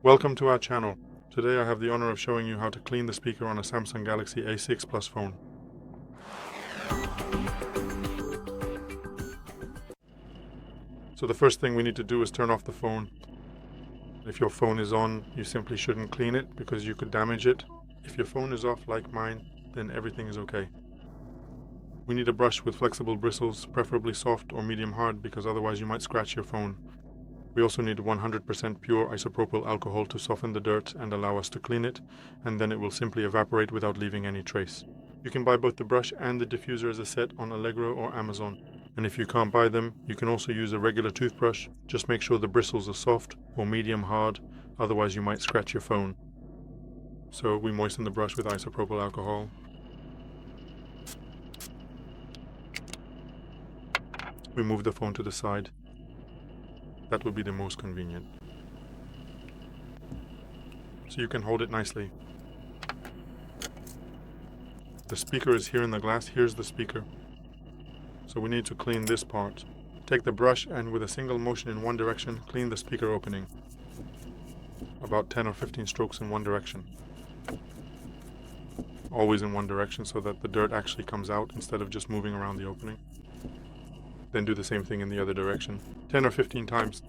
Welcome to our channel. Today I have the honor of showing you how to clean the speaker on a Samsung Galaxy A6 Plus phone. So the first thing we need to do is turn off the phone. If your phone is on, you simply shouldn't clean it because you could damage it. If your phone is off like mine, then everything is okay. We need a brush with flexible bristles, preferably soft or medium hard because otherwise you might scratch your phone. We also need 100% pure isopropyl alcohol to soften the dirt and allow us to clean it, and then it will simply evaporate without leaving any trace. You can buy both the brush and the diffuser as a set on Allegro or Amazon. And if you can't buy them, you can also use a regular toothbrush. Just make sure the bristles are soft or medium hard, otherwise you might scratch your phone. So we moisten the brush with isopropyl alcohol. We move the phone to the side. That would be the most convenient. So you can hold it nicely. The speaker is here in the glass. Here's the speaker. So we need to clean this part. Take the brush and with a single motion in one direction, clean the speaker opening. About 10 or 15 strokes in one direction. Always in one direction so that the dirt actually comes out instead of just moving around the opening. Then do the same thing in the other direction. 10 or 15 times.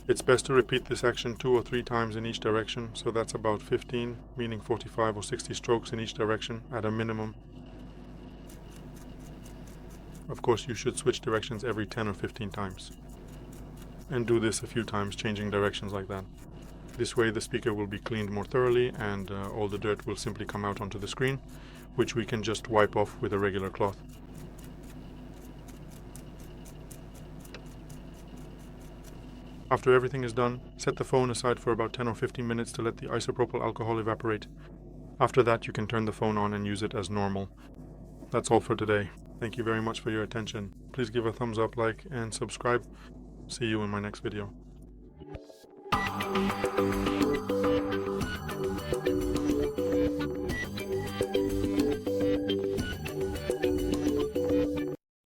It's best to repeat this action 2 or 3 times in each direction, so that's about 15, meaning 45 or 60 strokes in each direction at a minimum. Of course, you should switch directions every 10 or 15 times. And do this a few times, changing directions like that. This way the speaker will be cleaned more thoroughly and all the dirt will simply come out onto the screen, which we can just wipe off with a regular cloth. After everything is done, set the phone aside for about 10 or 15 minutes to let the isopropyl alcohol evaporate. After that, you can turn the phone on and use it as normal. That's all for today. Thank you very much for your attention. Please give a thumbs up, like, and subscribe. See you in my next video.